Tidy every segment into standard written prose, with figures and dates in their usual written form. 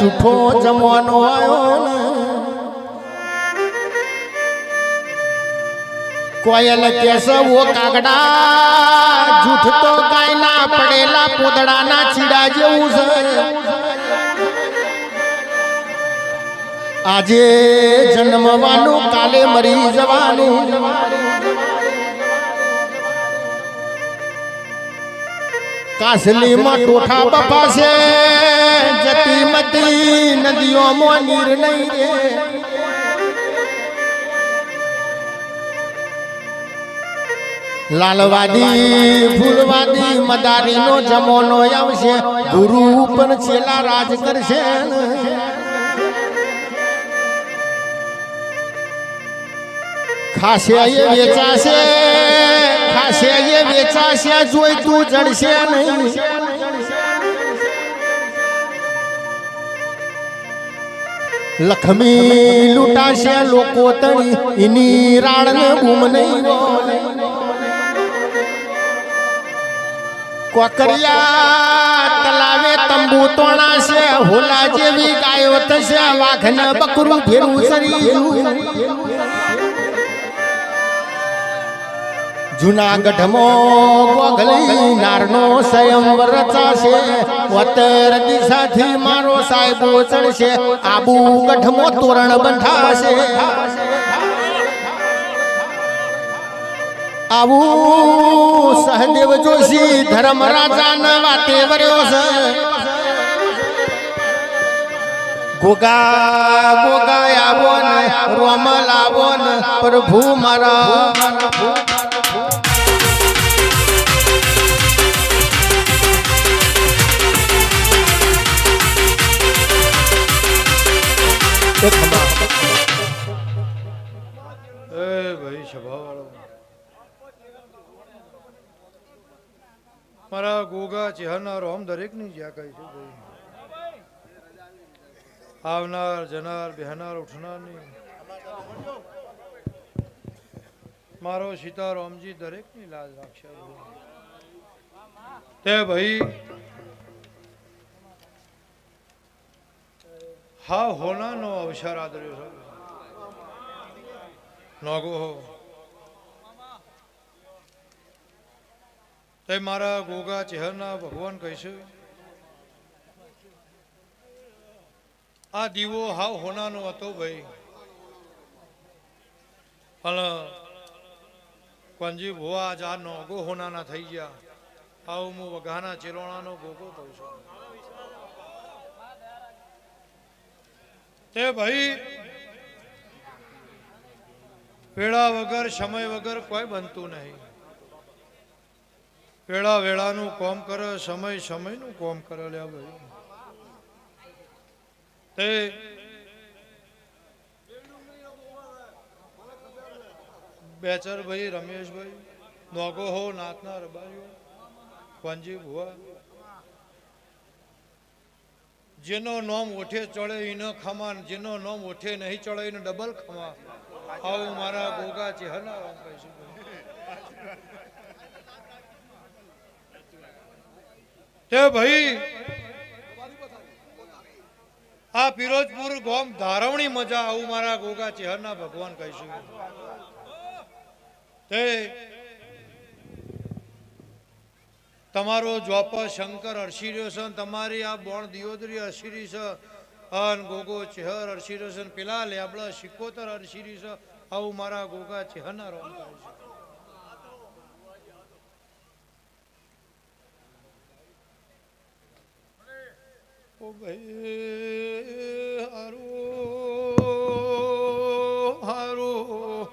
જૂઠો જમવાનો આવ્યો ને કોયલ કેસે વો કાગડા જૂઠ તો ગાયના પડેલા પોદડાના ચીડા જેવું છે આજે જન્મવાનું કાલે મરી જવાનું કાસલીમાં ટોઠા બફાશે જતી મતી નદીઓમાં નીર નહીં રે લાલવાદી ફૂલવાદી મદારીનો જમોનો આવશે ગુરુ પણ છેલ્લા રાજ કરશે ખાશે એ વેચાશે ખાશે એ વેચાશે જોઈ તું જડશે નહીં લક્ષ્મી લૂંટાશે લોકો તણી એની રાળને બૂમ નહીં કોકરિયા તલાવે તંબુ તોણાશે હોલા જેવી ગાયો થશે વાઘને બકરું ફેરવું શરીર જૂનાગઢમાં ગોગલી નારનો સ્વયંવર રચાશે ઉત્તર દિશાથી મારો સાહેબો ચડશે આબુ ગઢમાં તોરણ બંધાશે આવું સહદેવ જોશી ધર્મરાજાના વાતે વર્યો છે ગોગા ગોગા આવો ને રોમલ આવો ને પ્રભુ મારા ભાઈ સભાવાળો મારા ગોગા ચેહરના રોમ દરેકની જ્યાં કહી છે ભાઈ આવનાર જનાર બેહનાર ઉઠનારની મારો સીતારામજી દરેકની લાજ રાખશે તે ભાઈ હા હોનાનો અવસર આદર્યો છે નોગો હો તે મારા ગોગા ચહેરના ભગવાન કહીશે આ દીવો હાવ હોનાનો હતો ભાઈ અને કોંજી ભુવા આજ આ નોગો હોનાના થઈ ગયા આવું હું વઘાના ચેલોણાનો ગોગો કહું છું તે ભાઈ વેળા વગર સમય વગર કોઈ બનતું નહીં વેળા વેળાનું કોમ કરે સમય સમયનું કોમ કરે લ્યા ભાઈ તે બેચર ભાઈ રમેશભાઈ નોગો હો નાતના રબારીઓ કોંજી ભુવા જેનો નોમ ઓઠે ચડે એને ખમા જેનો નોમ ઓઠે નહીં ચડે એને ડબલ ખમા આવું મારા ગોગા ચેહરના રામ કહીશું તે ભાઈ આ પિરોજપુર ગોમ ધારવણી મજા આવું મારા ગોગા ચેહરના ભગવાન કહીશું તે તમારો જોપ શંકર અરસી રહ્યો છે તમારી આ બોણ દિયોદરી અરસી રહી છે અન ગોગો ચેહર અરસી રહ્યો છે પેલા લેબડા સિકોતર અરસી રહી છે આવું મારા ગોગા ચેહરના રોમ કહીશું ઓ ભાઈ હારું હારું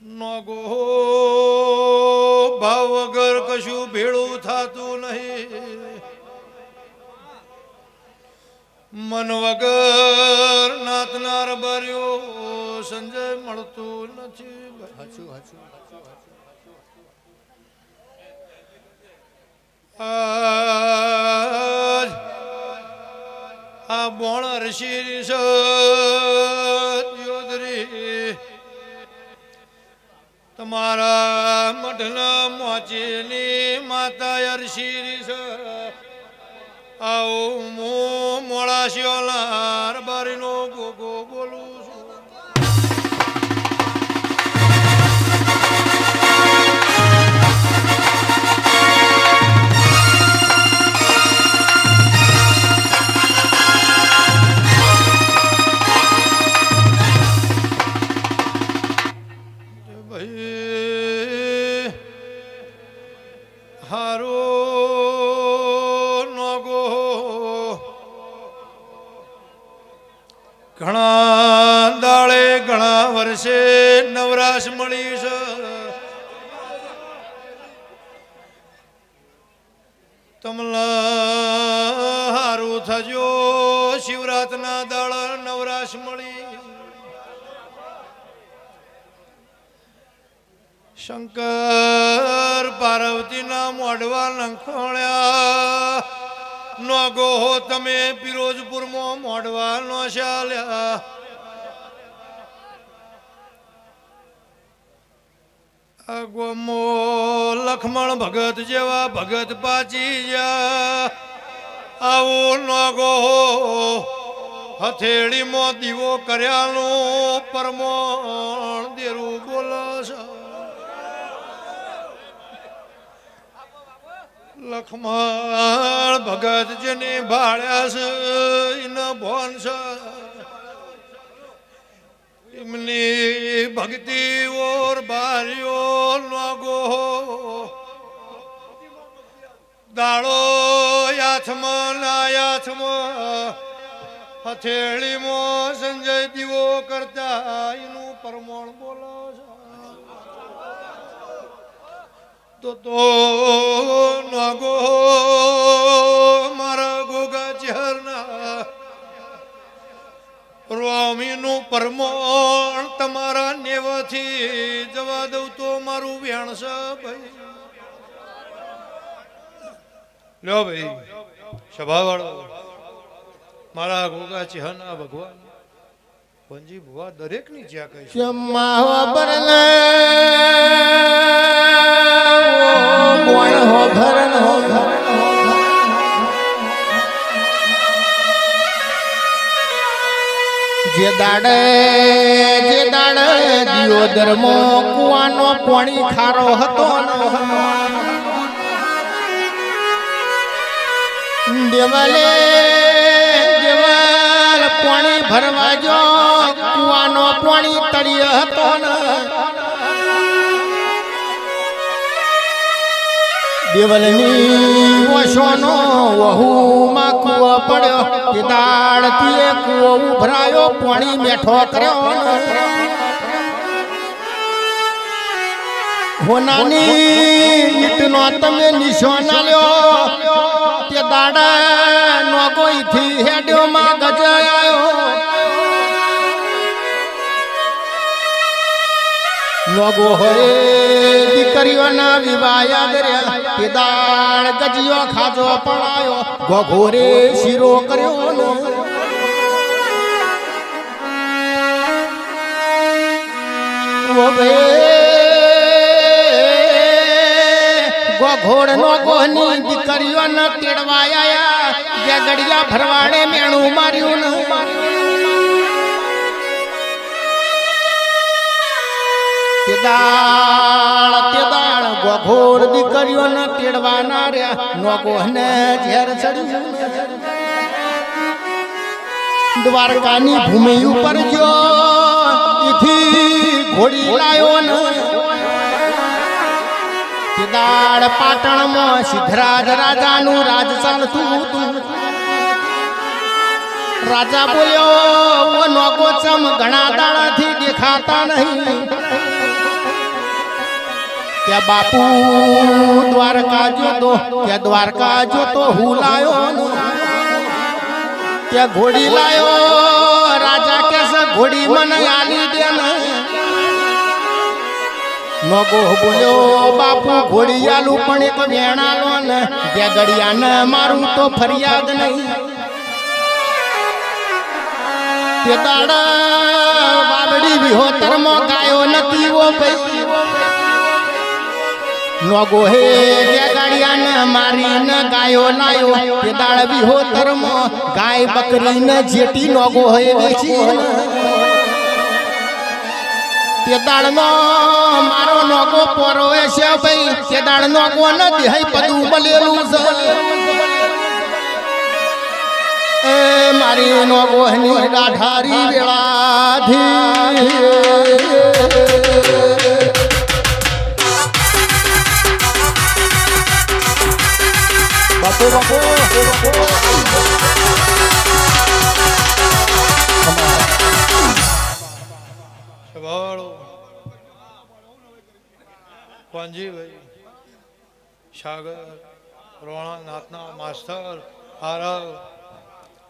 નોગો ભાવ વગર કશું ભેળું થતું નહીં મન વગર નાતનાર બર્યો સંજય મળતું નથી હાચું હાચું આ બોણ ઋષિ યોદરી તમારા મઢના મોચીની માતા અરશી આવો હું મોળાશિયોલા રબારીનો ગોગો બોલું છું. ઘણા દાળે ઘણા વર્ષે નવરાશ મળી છે. તમને હારું થજો શિવરાતના દાડા નવરાશ મળી. શંકર પાર્વતીના મોઢવા લંખોળ્યા નોગો હો તમે પિરોજપુરમાં મોઢવા નો ચાલ્યા. ગોમો લખમણ ભગત જેવા ભગત પાચી ગયા. આવો નોગો હથેળીમાં દીવો કર્યાનો પરમોણ દેરું બોલો છે. લખમણ ભગત જેને ભાળ્યા છે એના ભોન છે. એમની ભક્તિ ઓર બારીઓ નોગો દાડો યાથમાં ના યાથમાં હથેળીમાં સંજય દીવો કરતા એનું પરમોણ બોલો છે. તો નાગો મારા ગોગા ચહેરના રોમીનું પરમોણ તમારા નેવથી જવા દઉં તો મારું વ્યાણ છે ભાઈ. લ્યો ભાઈ સભાવાળો મારા ગોગા ચહેરના ભગવાન પંજી ભુવા દરેક ની જ્યાં કહીશ જે દાડે દિયોદરમો કુવાનો પાણી ખારો હતો દેવલે દેવલ પાણી ભરવા જો કુવાનો પાણી તળિયો હતો ને દેવલની વશોનો વહુમાં કૂવો પડ્યો. તે દાડથી કૂવો ઉભરાયો પાણી મેઠો કર્યો. હોનાની ઈટનો તમે નિશાન લ્યો. તે દાડા નો કોઈથી હેડ્યો માં ગજાયો. નોગો હોય દીકરીઓના વિવાયા દર્યા. તે દાળ ગજિયો ખાજો પડાયો ગોઘોરે શીરો કર્યો. ગોઘોડ નો ગોહની દીકરીઓને તેડવાયા. જે ગડિયા ભરવાડે મેણું માર્યું ને તે દાળ ગોઘોડ દીકરીઓને તેડવાના રહ્યા. નોગોહને ઝેર ચડ્યું. દ્વારકાની ભૂમિ ઉપર જો ઈથી ઘોડી લાયો ને તે દાળ પાટણમાં સિદ્ધરાજ રાજાનું રાજ ચાલતું હતું. રાજા બોલ્યો નોગો ચમ ઘણા દાડાથી દેખાતા નહીં. ત્યાં બાપુ દ્વારકા જોતો હું લાયો. ત્યાં ઘોડી લાયો. રાજા કેસે ઘોડી મને આલી દે ને. નોગો બોલ્યો બાપુ ઘોડી આલું પણ એક વેણાલો ને. ત્યાં ગડિયાને મારું તો ફરિયાદ નહીં. તે દાડા વાલડી વિહોતરમાં ગાયો નથી ઓ ભાઈ. નોગો હે ગાડિયાને મારીને ગાયો લાયો તે દાળ વિહો ધર્મ ગાય બકરીને જેટી નોગો હે વેચી તે દાળનો મારો નોગો પોરોવે છે ભાઈ તે દાળ નોગો ન દેહાઈ પદું બલેલું છે એ મારી નોગો ની ડાઠારી વેળાધી બાપો બાપો સવાળો વાંજીભાઈ સાગર રોણા નાથના માસ્તર આરવ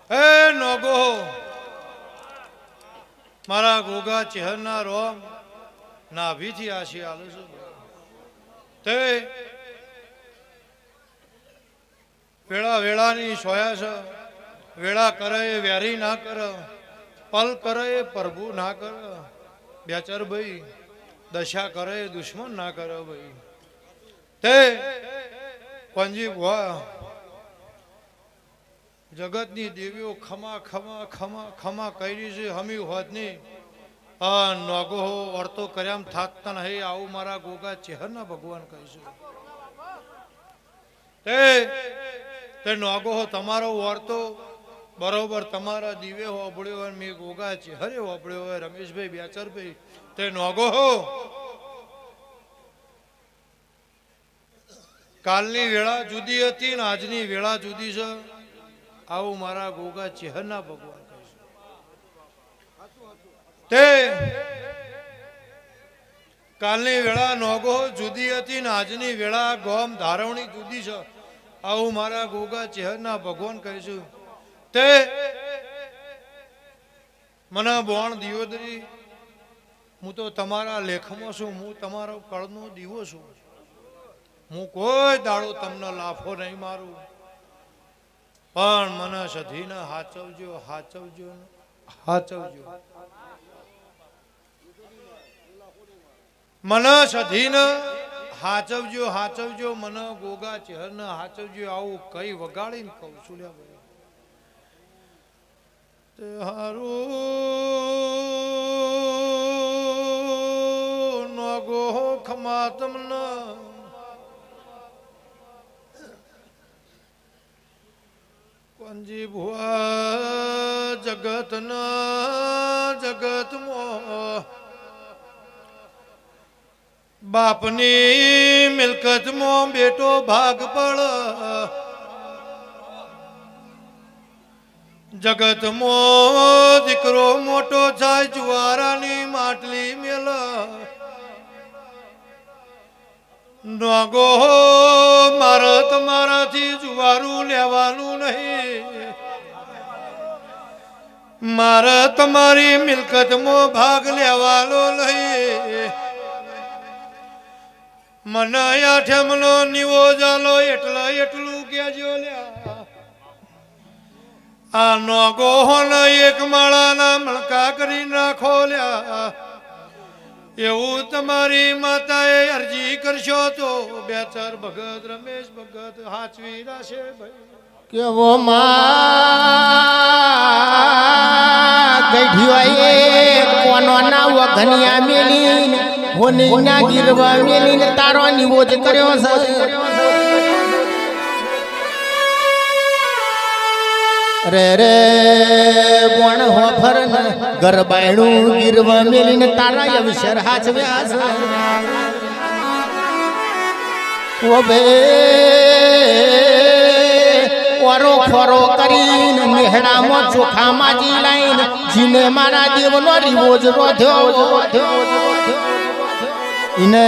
એ નોગો મારા ગોગા ચહેરના રોમ નાભીથી આશી આલું છું તે વેળા વેળાની સોયા છે વેળા કરે એ વેરી ના કરે પલ કરે એ પ્રભુ ના કરે બેચર ભાઈ દશા કરે એ દુશ્મન ના કરે ભાઈ તે પંજી ભુવા જગતની દેવીઓ ખમા ખમા ખમા ખમા કરી છે હમી હોતની આ નોગો વર્તો કર્યામ થાકતા નહીં આવું મારા ગોગા ચહેરના ભગવાન કહીશું તે નોગો તમારો વર્તો બરોબર તમારા દીવે હોબળ્યો હોય મેં ગોગા ચહેરે હોબળ્યો હોય રમેશભાઈ બેચરભાઈ તે નોગો કાલની વેળા જુદી હતી ને આજની વેળા જુદી છે આવું મારા ગોગા ચહેરના ભગવાન કહીશું તે કાલની વેળા નોગો જુદી હતી ને આજની વેળા ગોમ ધારવણી જુદી છે આવું મારા ગોગા ચહેરના ભગવાન કહીશું તે મને બોણ દિયોદરી હું તો તમારા લેખમાં છું હું તમારો કળનો દીવો છું હું કોઈ દાડો તમને લાફો નહીં મારું પણ મને સધીને હાચવજો હાચવજો હાચવજો મને સધીને હાચવજો હાચવજો મને ગોગા ચહેરને હાચવજો આવું કઈ વગાડીને કહું છું લ્યા ભાઈ તે હારું નોગો ખમા તમને પંજી ભુવા જગતના જગતમાં બાપની મિલકતમાં બેટો ભાગ પડ જગતમાં દીકરો મોટો થાય જુવારાની માટલી મેલ નોગો મારે તમારાથી જુવારું લેવાનું નહીં મારે તમારી મિલકતમાં ભાગ લેવાનો નહીં મને આઠમનો નીવો જાલો એટલે એટલું કેજો લ્યા આ નોગો હોને એક માળાના મણકા કરી નાખો લ્યા એવું તમારી માતાએ અરજી કરશો તો બેચર ભગત રમેશ ભગત હાચવી રાશે ભાઈ કેવો માં ગઢિયો કોનો ના વઘનિયા મેલીને હોની ના ગીરવા મેલીને તારો નિવોજ કર્યો છે રે રે બોણ હોફર ગરબાયણું ગીરવા મેલીને તારા અવસર હાચવ્યા છે ઓ બે ઓરો ખોરો કરીને મેહડામાં ચોખા માજી લાઈને જીને મારા દેવનો રિવોજ રોધ્યો ઇને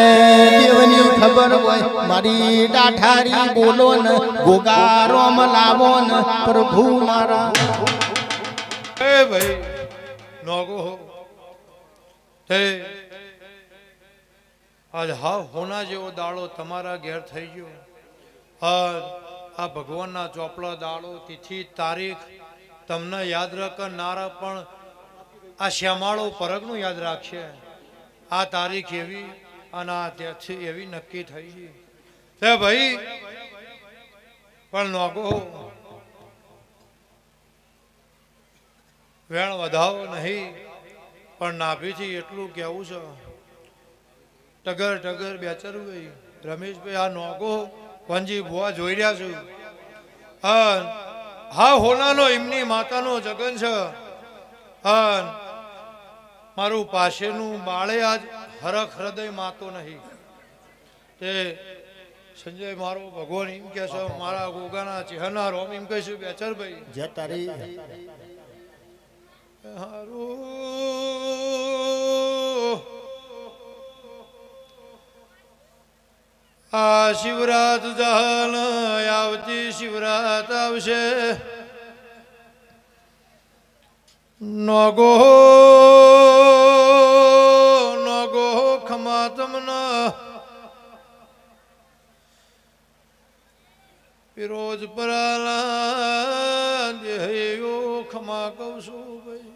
દેવની ખબર હોય મારી ડાઠારી બોલો ને ગોગા રોમ લાવો ને પ્રભુ મારા એ ભાઈ નોગો તે આજ હા હોના જેવો દાડો તમારા ઘેર થઈ ગયો આ ભગવાનના ચોપડા દાડો તિથિ તારીખ તમને યાદ રાખનારા પણ આ શ્યામાળો પરગનું યાદ રાખશે આ તારીખ એવી અને આ ત્યાંથી એવી નક્કી થઈ છે તે ભાઈ પણ નોગો વેણ વધાવો નહીં, પણ નાભીથી એટલું કહેવું છે. ટગર ટગર બેચરું ભાઈ રમેશભાઈ, આ નોગો વનજી ભુવા જોઈ રહ્યા છું. હા હોનાનો એમની માતાનો જગન છે. મારું પાસેનું બાળે આજ હરખ હૃદય માતો નહીં. તે સંજય મારો ભગવાન એમ કે છે, મારા ગોગાના ચહેરા રોમ એમ કહીશું બેચરભાઈ જતા રહી આ શિવરાત જહાન આવતી શિવરાત આવશે. નોગો નોગો ખમા તમના પિરોજ પરાલા દેહયો ખમા કહું છું ભાઈ.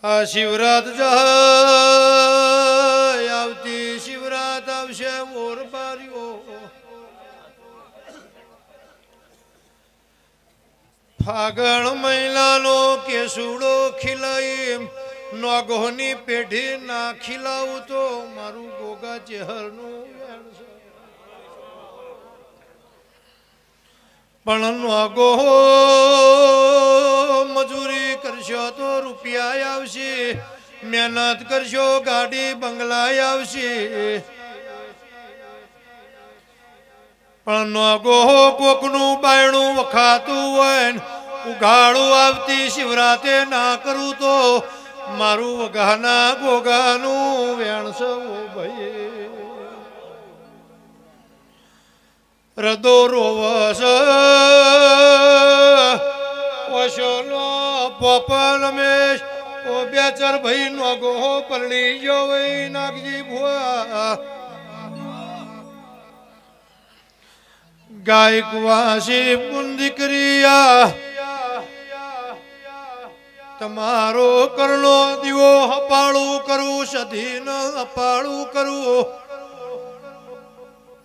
આ શિવરાત જાય આવતી શિવરાત આવશે મોર બારીઓ. ફાગણ મહિલાનો કેસુડો ખીલાઈ નોગોની પેઢી ના ખીલાવું તો મારું ગોગા ચહેરનું પણ નોગો મજૂરી કરશો તો રૂપિયા આવશે, મહેનત કરશો ગાડી બંગલા આવશે. પણ નોગો કોકનું બાયણું વખાતું હોય ઉઘાડું આવતી શિવરાતે ના કરું તો મારું વઘાના ગોગાનું વેણસો ભાઈ. રદો રોવસ ઓશોનો પોપન રમેશ ઓ બેચર ભાઈ નોગો પરણી ગયો વઈ નાગજી ભુવા. ગાયક વાસી દીકરીયા તમારો કરલો દીવો હપાળું કરું સધીન હપાળું કરું.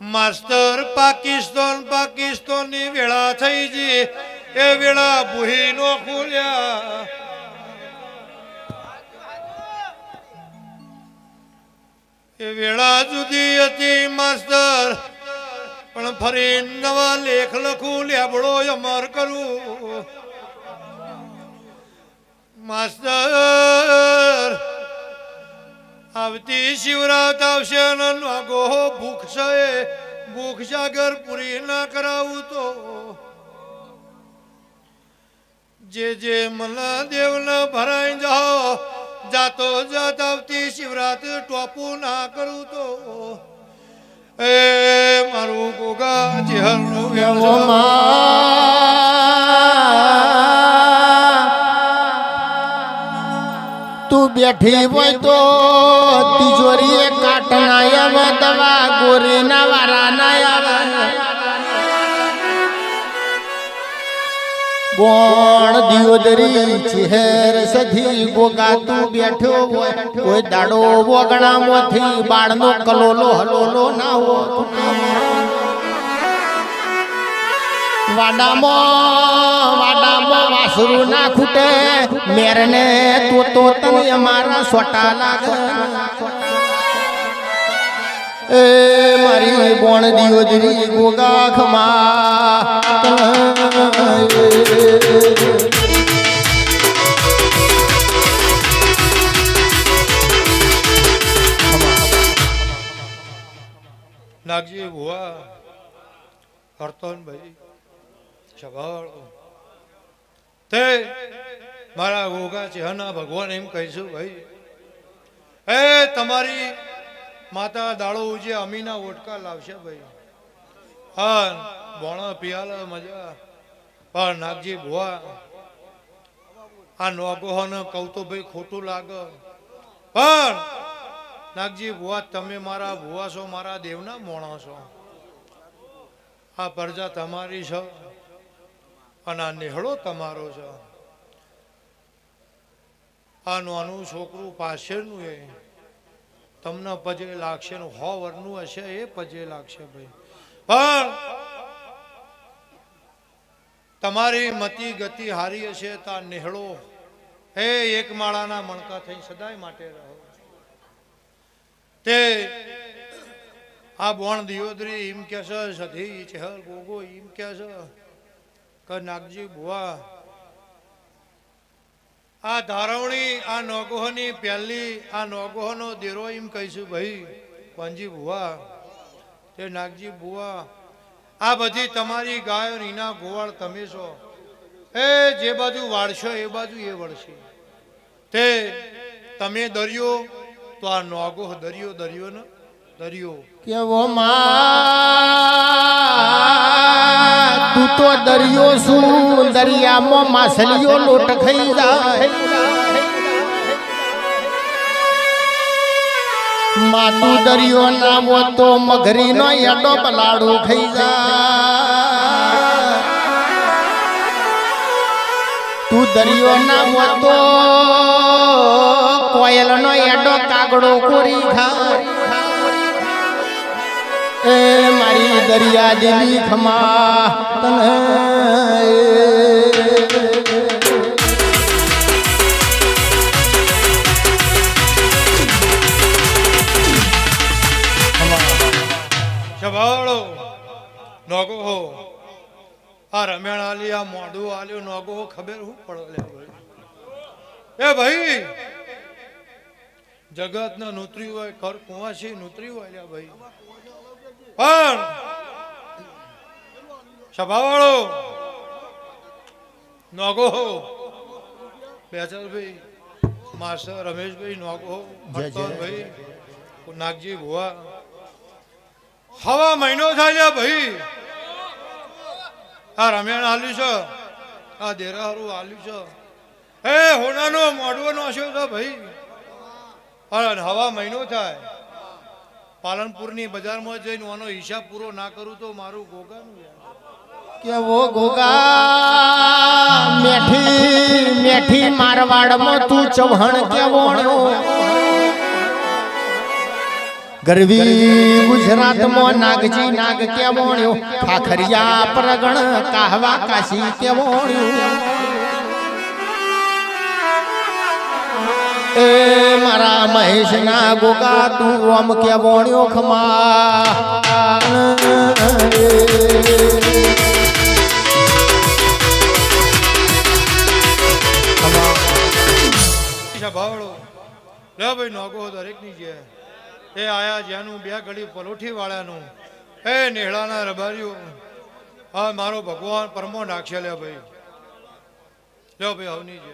માસ્તર પાકિસ્તાનની વેળા થઈ ગઈ, એ વેળા ભૂહી નો ખુલ્યા. એ વેળા જુદી હતી માસ્તર, પણ ફરી નવા લેખ લખું લેબડો અમર કરું. માસ્તર આવતી શિવરાત આવશે નોગો ભૂખ છે, ભૂખ સાગર પૂરી ના કરાવું તો જે મના દેવ ના ભરાઈ જાઓ જાતો જાત આવતી શિવરાત ટોપું ના કરું તો એ મારું ગોગા ચહેરનું તું બેઠી હોય તો તિજોરી કાટના આવે, દવા ગોરીના વારાના આવે. કોણ દિયોદરી ચહેર સધી ગોગા તું બેઠો હોય, કોઈ દાડો વગણામાંથી બાળનો કલોલો હલોલો ના હોય. વાડામાં વાસરું ના ખૂટે, મેરને તો તને અમારા સોટા લાગે. એ મારી બોણ દિયોદરી ગોગા ખમા. નાગજી ભુવા કરતન ભાઈ સગળ તે મારા ગોગા ચહેરના ભગવાન એમ કહીશું ભાઈ, એ તમારી માતા દાડો ઉજે અમીના ઓટકા લાવશે ભાઈ. હા બોણા પિયાલા મજા. પણ નાગજી ભુવા આ નોગોહને કહું તો ભાઈ ખોટું લાગે, પણ નાગજી ભુવા તમે મારા ભુવા છો, મારા દેવના મોણા છો. આ પ્રજા તમારી છે અને આ નેહળો તમારો છે. આ નાનું છોકરું પાછળનું એ તમને પજે લાગશે ને 100 વર્ષનું હશે એ પજે લાગશે ભાઈ. પણ તમારી મતિ ગતિ હારી હશે તા નેહળો હે એક માળાના મણકા થઈ સદાય માટે રહો. તે આ બોણ દિયોદરી એમ કે છે સધી ચહેર ગોગો એમ કે છે કે નાગજી બુઆ આ ધારવણી આ નોગોહની પહેલી આ નોગોહનો દેરો એમ કહીશું ભાઈ કોનજી બુઆ તે નાગજી બુઆ આ બધી તમારી ગાયો નીના ગોવાળ તમે છો એ જે બાજુ વાળશો એ બાજુ એ વળશે. તે તમે દરિયો તો આ નોગોહ દરિયો દરિયો ને દરિયો કેવો માં તું તો દરિયો શું દરિયામાં માછલીઓ લોટ ખાઈ જાય. માતું દરિયો ના હો તો મગરીનો એડો પલાડો ખાઈ જાય. તું દરિયો ના હો તો કોયલનો એડો કાગડો કોરી ખાય. એ મારી દરિયા દેવી ખમા તને શભાળો નોગો હો આ રમેણ આલી આ મોઢું આલ્યું નોગો હો ખબર હું પડો લે ભાઈ. એ ભાઈ જગત ને નૂતરી હોય કર કુવાસી નૂતરી હોય લ્યા ભાઈ. પણ સભાવાળો નોગો હો બેચરભાઈ માસ્ટર રમેશભાઈ નોગો ભાઈ નાગજી ભુવા હવા મહિનો થાય ભાઈ. આ રમેણ આલ્યું છે આ દેરાહારું આલ્યું છે એ હોનાનો મોઢવાનો હશે તો ભાઈ. હવા મહિનો થાય પાલનપુરની બજારમાં જઈને આનો હિસાબ પૂરો ના કરું તો મારું ગોગાનું કેવો ગોગા મેઠી મેઠી મારવાડમાં તું ચૌહાણ કેવો ગરવી ગુજરાતમાં નાગજી નાગ કેવો ખાખરિયા પ્રગણ કાહવા કાશી કેવો એ મારા મહેશ ના ગોગા તું ઓમ કેવોણ્યો ખમા. ભાવડો લે ભાઈ નોગો દરેક ની જે એ આયા જ્યાંનું બે ઘડી પલોઠી વાળાનું એ નેહળાના રબારીઓ હા મારો ભગવાન પરમો નાખશે લે ભાઈ. લે ભાઈ હવની જે